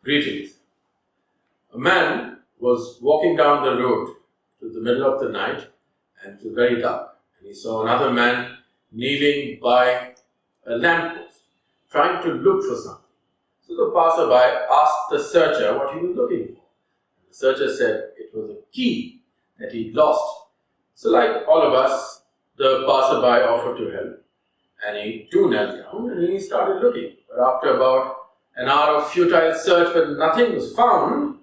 Greetings. A man was walking down the road to the middle of the night and it was very dark. And he saw another man kneeling by a lamppost, trying to look for something. So the passerby asked the searcher what he was looking for. The searcher said it was a key that he'd lost. So like all of us, the passerby offered to help. And he too knelt down and he started looking. But after about an hour of futile search when nothing was found,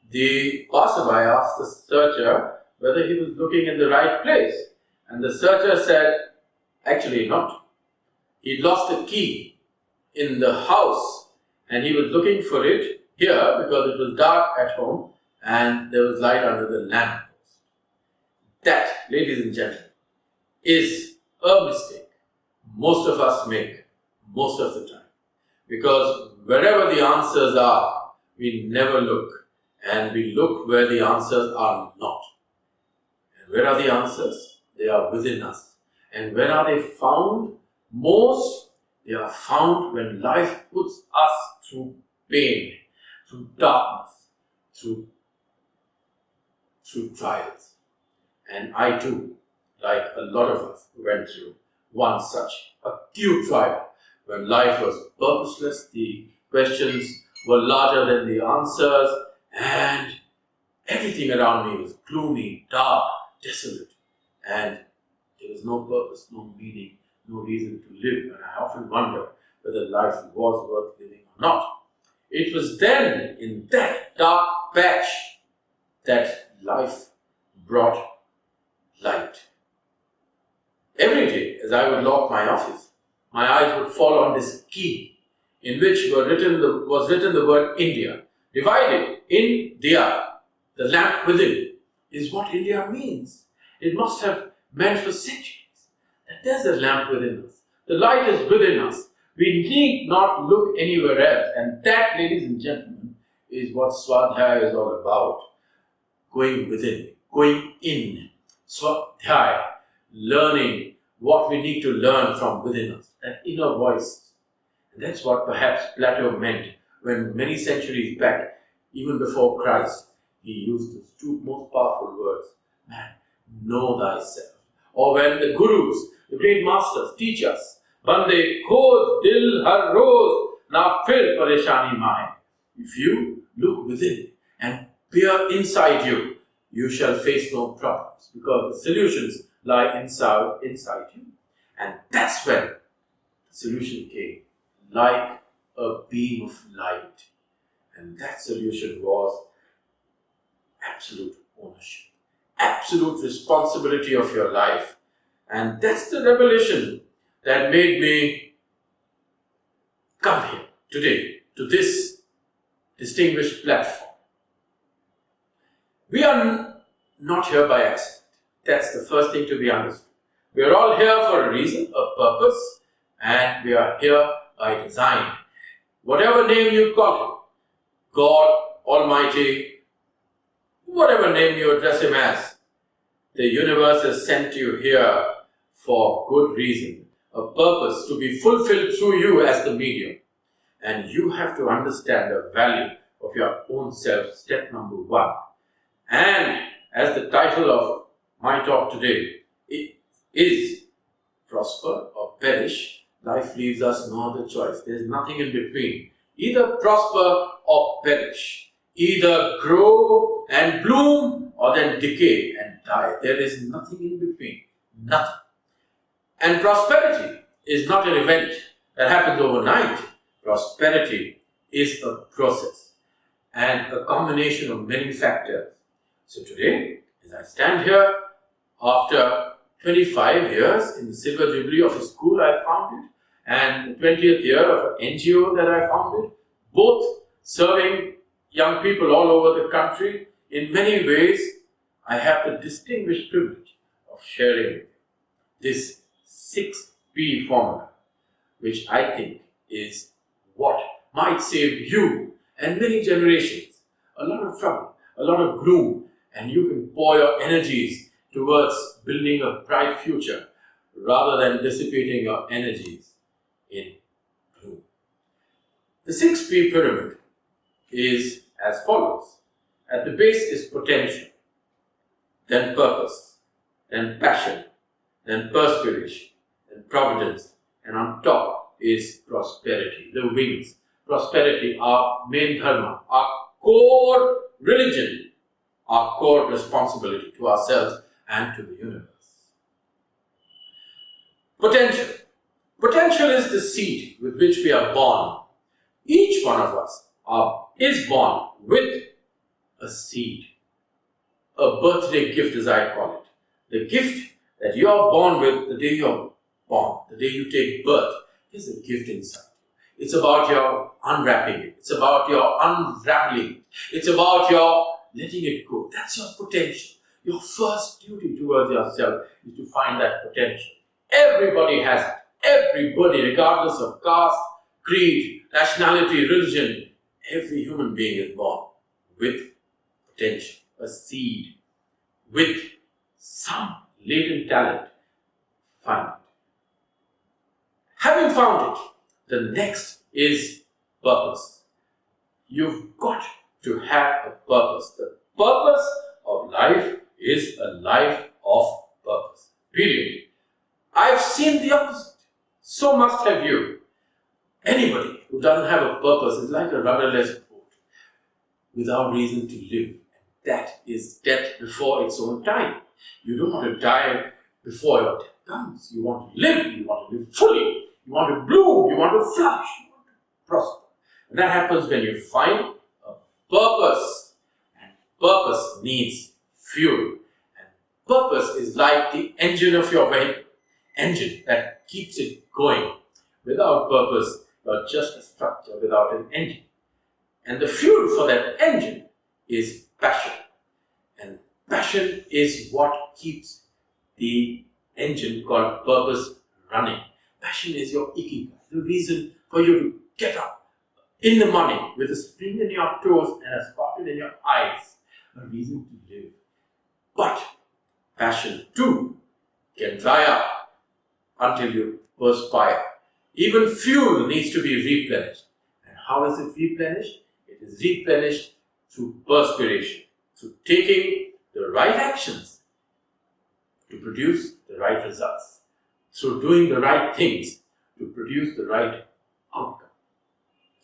the passerby asked the searcher whether he was looking in the right place. And the searcher said, actually not. He'd lost a key in the house and he was looking for it here because it was dark at home and there was light under the lamppost. That, ladies and gentlemen, is a mistake most of us make most of the time. Because wherever the answers are, we never look, and we look where the answers are not. And where are the answers? They are within us. And when are they found? Most, they are found when life puts us through pain, through darkness, through trials. And I too, like a lot of us, went through one such acute trial when life was purposeless, the questions were larger than the answers, and everything around me was gloomy, dark, desolate, and there was no purpose, no meaning, no reason to live, and I often wonder whether life was worth living or not. It was then, in that dark patch, that life brought light. Every day, as I would lock my office, my eyes would fall on this key in which was written the word India. Divided, India, the lamp within, is what India means. It must have meant for centuries that there's a lamp within us. The light is within us. We need not look anywhere else. And that, ladies and gentlemen, is what Swadhyaya is all about. Going within, going in. Swadhyaya, learning what we need to learn from within us, that inner voice. And that's what perhaps Plato meant when many centuries back, even before Christ, he used those two most powerful words, man, know thyself. Or when the gurus, the great masters, teach us, Bande khoj dil har roz, na fir pareshani maahe. If you look within and peer inside you, you shall face no problems because the solutions lie inside you. And that's when the solution came, like a beam of light. And that solution was absolute ownership, absolute responsibility of your life. And that's the revelation that made me come here today to this distinguished platform. We are not here by accident. That's the first thing to be understood. We are all here for a reason, a purpose, and we are here by design. Whatever name you call him, God, Almighty, whatever name you address him as, the universe has sent you here for good reason, a purpose to be fulfilled through you as the medium. And you have to understand the value of your own self, step number one. And as the title of my talk today is prosper or perish, life leaves us no other choice. There's nothing in between. Either prosper or perish. Either grow and bloom or then decay and die. There is nothing in between. Nothing. And prosperity is not an event that happens overnight. Prosperity is a process and a combination of many factors. So today, as I stand here, after 25 years in the Silver Jubilee of a school I founded and the 20th year of an NGO that I founded, both serving young people all over the country, in many ways, I have the distinguished privilege of sharing with you this 6P formula, which I think is what might save you and many generations a lot of trouble, a lot of gloom, and you can pour your energies towards building a bright future rather than dissipating your energies in gloom. The 6P pyramid is as follows. At the base is potential, then purpose, then passion, then perspiration, then providence, and on top is prosperity, the wings. Prosperity, our main dharma, our core religion, our core responsibility to ourselves and to the universe. Potential. Potential is the seed with which we are born. Each one of us is born with a seed, a birthday gift as I call it. The gift that you are born with the day you're born, the day you take birth, is a gift inside. It's about your unwrapping it. It's about your unraveling it. It's about your letting it go. That's your potential. Your first duty towards yourself is to find that potential. Everybody has it. Everybody, regardless of caste, creed, nationality, religion, every human being is born with potential, a seed, with some latent talent. Find it. Having found it, the next is purpose. You've got to have a purpose. The purpose of life is a life of purpose. Period. I've seen the opposite. So must have you. Anybody who doesn't have a purpose is like a rudderless boat without reason to live. That is death before its own time. You don't want to die before your death comes. You want to live. You want to live fully. You want to bloom. You want to flourish. You want to prosper. And that happens when you find a purpose. And purpose needs fuel. And purpose is like the engine of your vehicle. Engine that keeps it going. Without purpose, you're just a structure without an engine. And the fuel for that engine is passion. And passion is what keeps the engine called purpose running. Passion is your ikigai, the reason for you to get up in the morning with a spring in your toes and a sparkle in your eyes. A reason to live. But passion too can dry up until you perspire. Even fuel needs to be replenished. And how is it replenished? It is replenished through perspiration, through taking the right actions to produce the right results, through doing the right things to produce the right outcome,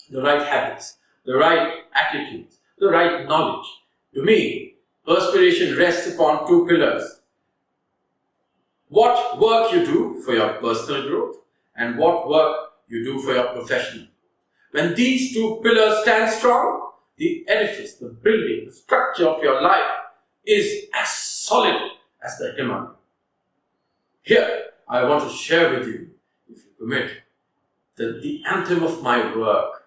the right habits, the right attitudes, the right knowledge. To me, perspiration rests upon two pillars. What work you do for your personal growth and what work you do for your professional growth. When these two pillars stand strong, the edifice, the building, the structure of your life is as solid as the Himalaya. Here, I want to share with you, if you permit, the anthem of my work,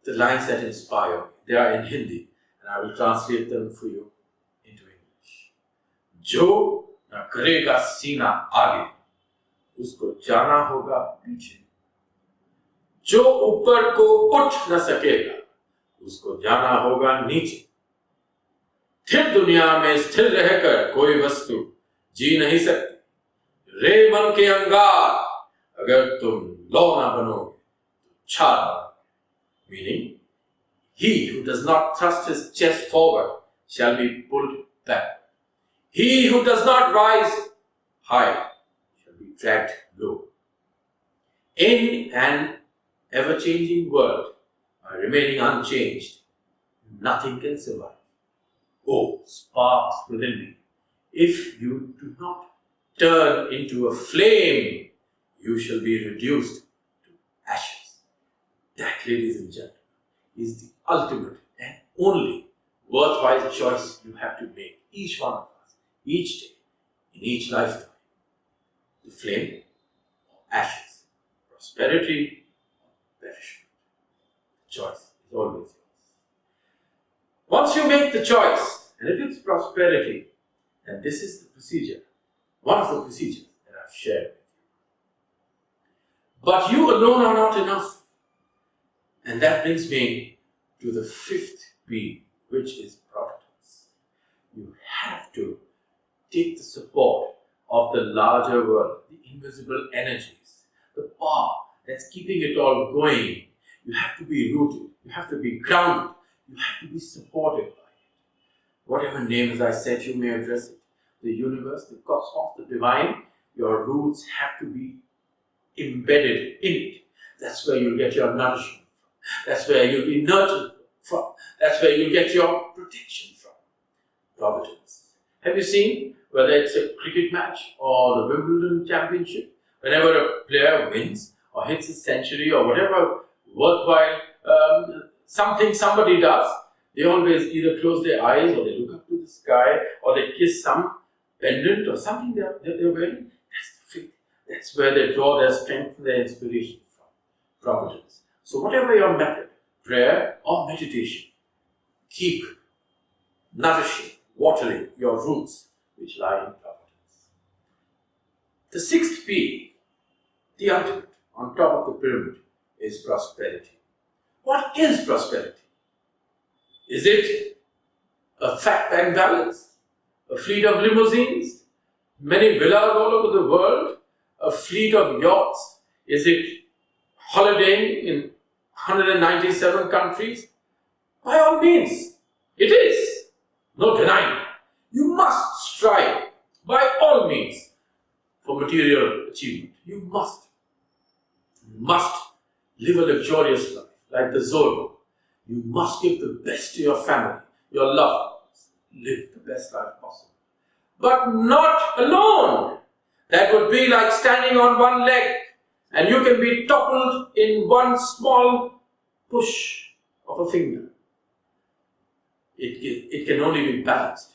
the lines that inspire me. They are in Hindi, and I will translate them for you into English. Jo ना करेगा सीना आगे, उसको जाना होगा पीछे. जो ऊपर को उठ न सकेगा, उसको जाना होगा नीचे. स्थिर दुनिया में स्थिर रहकर कोई वस्तु जी नहीं सकती. रे मन के अंगार, अगर तुम लौ ना बनोगे तो छाल बनोगे. Meaning, he who does not thrust his chest forward shall be pulled back. He who does not rise high shall be dragged low. In an ever-changing world, by remaining unchanged, nothing can survive. Oh, sparks within me, if you do not turn into a flame, you shall be reduced to ashes. That, ladies and gentlemen, is the ultimate and only worthwhile choice you have to make, each one of us. Each day, in each lifetime, the flame or ashes, prosperity or perishment. The choice is always yours. Once you make the choice, and if it's prosperity, then this is the procedure, one of the procedures that I've shared with you. But you alone are not enough. And that brings me to the fifth P, which is providence. You have to take the support of the larger world, the invisible energies, the power that's keeping it all going. You have to be rooted. You have to be grounded. You have to be supported by it. Whatever name, as I said, you may address it. The universe, the cosmos, the divine, your roots have to be embedded in it. That's where you'll get your nourishment from. That's where you'll be nurtured from. That's where you'll get your protection from. Providence. Have you seen, whether it's a cricket match or the Wimbledon Championship, whenever a player wins or hits a century or whatever worthwhile something somebody does, they always either close their eyes or they look up to the sky or they kiss some pendant or something they're wearing. That's the faith. That's where they draw their strength and their inspiration from. Providence. So whatever your method, prayer or meditation, keep nourishing, watering your roots which lie in providence. The sixth P, the ultimate, on top of the pyramid, is prosperity. What is prosperity? Is it a fat bank balance? A fleet of limousines? Many villas all over the world? A fleet of yachts? Is it holidaying in 197 countries? By all means, it is. No denying. You must strive, by all means, for material achievement. You must live a luxurious life, like the Zorba. You must give the best to your family, your loved ones. Live the best life possible. But not alone. That would be like standing on one leg and you can be toppled in one small push of a finger. It can only be balanced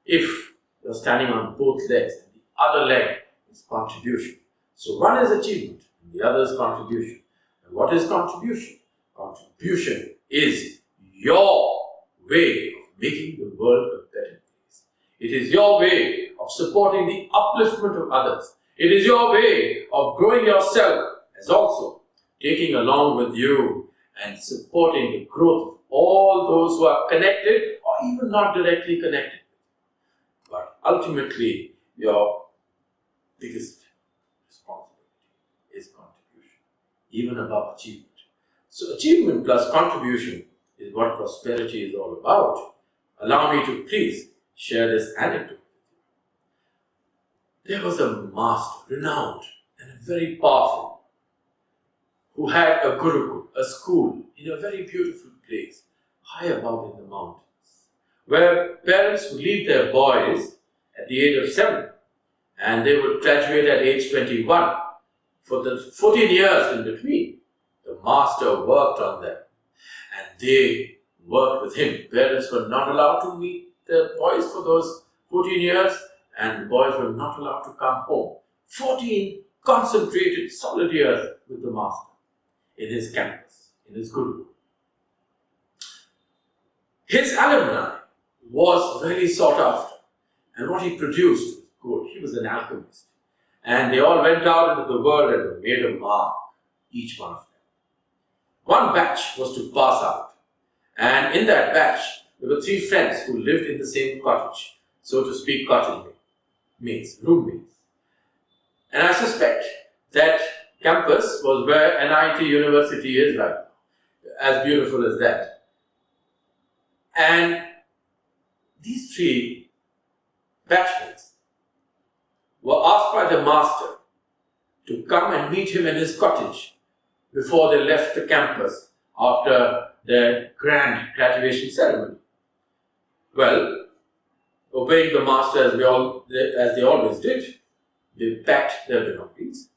if you're standing on both legs and the other leg is contribution. So one is achievement and the other is contribution. And what is contribution? Contribution is your way of making the world a better place. It is your way of supporting the upliftment of others. It is your way of growing yourself as also taking along with you and supporting the growth of all those who are connected or even not directly connected. But ultimately, your biggest responsibility is contribution, even above achievement. So achievement plus contribution is what prosperity is all about. Allow me to please share this anecdote. There was a master, renowned and very powerful, who had a gurukul, a school, in a very beautiful place, high above in the mountains, where parents would leave their boys at the age of 7 and they would graduate at age 21. For the 14 years in between, the master worked on them and they worked with him. Parents were not allowed to meet their boys for those 14 years and the boys were not allowed to come home. 14 concentrated, solid years with the master in his campus, in his guru. His alumni was very sought after and what he produced was good. He was an alchemist. And they all went out into the world and made a mark, each one of them. One batch was to pass out. And in that batch, there were 3 friends who lived in the same cottage, so to speak, cottage mates, roommates. And I suspect that campus was where NIIT is right now, as beautiful as that. And these 3 batchmates were asked by the master to come and meet him in his cottage before they left the campus after their grand graduation ceremony. Well, obeying the master as they always did, they packed their belongings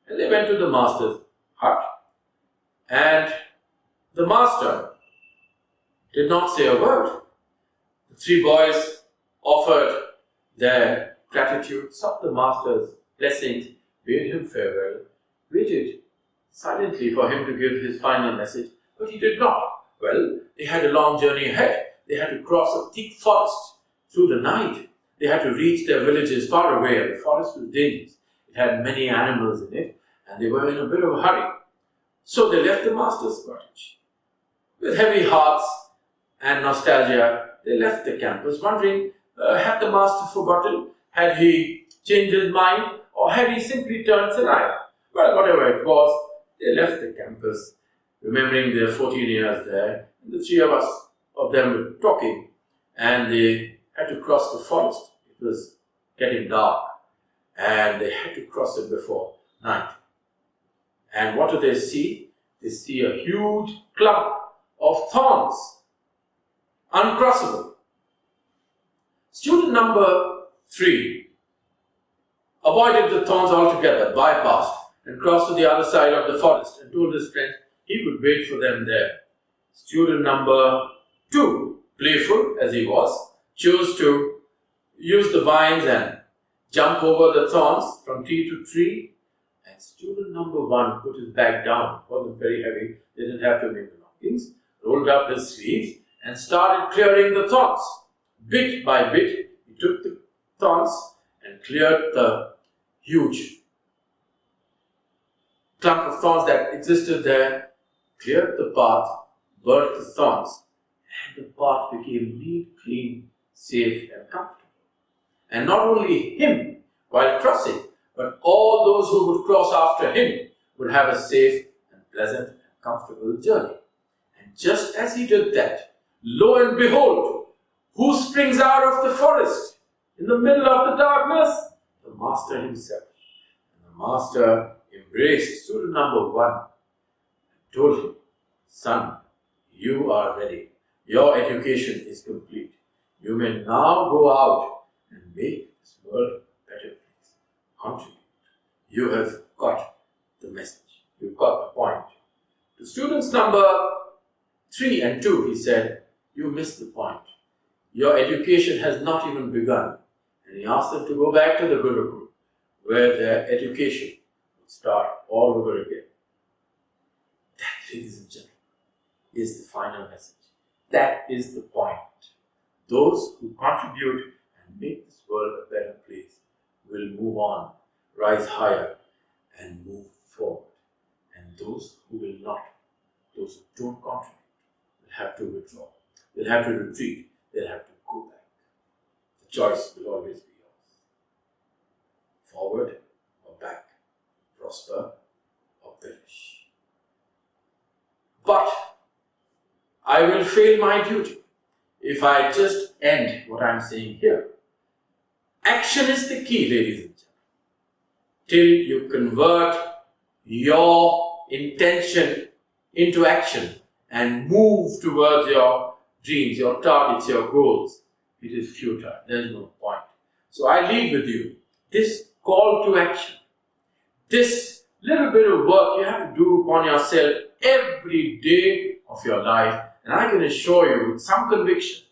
and they went to the master's hut. And the master did not say a word. The 3 boys offered their gratitude, sought the master's blessings, bade him farewell, waited silently for him to give his final message, but he did not. Well, they had a long journey ahead. They had to cross a thick forest through the night. They had to reach their villages far away, and the forest was dangerous. It had many animals in it, and they were in a bit of a hurry. So they left the master's cottage. With heavy hearts and nostalgia, they left the campus, wondering, had the master forgotten? Had he changed his mind? Or had he simply turned senile? Well, whatever it was, they left the campus remembering their 14 years there. And the three of them were talking, and they had to cross the forest. It was getting dark, and they had to cross it before night. And what do they see? They see a huge clump of thorns, uncrossable. Student number 3 avoided the thorns altogether, bypassed, and crossed to the other side of the forest and told his friends he would wait for them there. Student number 2, playful as he was, chose to use the vines and jump over the thorns from tree to tree. And student number 1 put his bag down. It wasn't very heavy, they didn't have to make belongings, rolled up his sleeves and started clearing the thorns. Bit by bit, he took the thorns and cleared the huge clump of thorns that existed there, cleared the path, burnt the thorns, and the path became neat, clean, safe, and comfortable. And not only him, while crossing, but all those who would cross after him would have a safe and pleasant and comfortable journey. And just as he did that, lo and behold, who springs out of the forest in the middle of the darkness? The master himself. And the master embraced student number 1 and told him, "Son, you are ready. Your education is complete. You may now go out and make this world a better place. Contribute. You have got the message. You've got the point." To students number 3 and 2, he said, "You missed the point. Your education has not even begun." And he asked them to go back to the Gurukul, where their education would start all over again. That, ladies and gentlemen, is the final message. That is the point. Those who contribute and make this world a better place will move on, rise higher, and move forward. And those who will not, those who don't contribute, will have to withdraw, they'll have to retreat, they'll have to go back. The choice will always be yours. Forward or back, prosper or perish. But I will fail my duty if I just end what I'm saying here. Action is the key, ladies and gentlemen. Till you convert your intention into action and move towards your dreams, your targets, your goals, it is futile. There is no point. So I leave with you this call to action. This little bit of work you have to do upon yourself every day of your life, and I can assure you with some conviction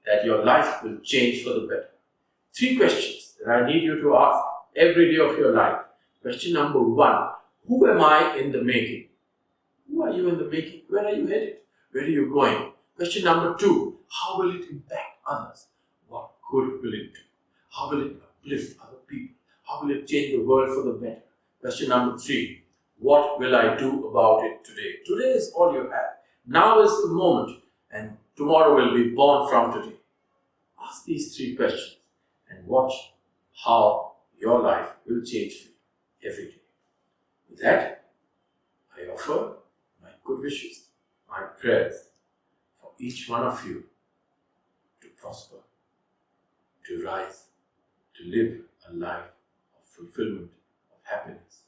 that your life will change for the better. 3 questions that I need you to ask every day of your life. Question number 1, who am I in the making? Who are you in the making? Where are you headed? Where are you going? Question number 2, how will it impact others? What good will it do? How will it uplift other people? How will it change the world for the better? Question number 3, what will I do about it today? Today is all you have. Now is the moment, and tomorrow will be born from today. Ask these 3 questions and watch how your life will change for you every day. With that, I offer my good wishes, my prayers for each one of you to prosper, to rise, to live a life of fulfillment, of happiness,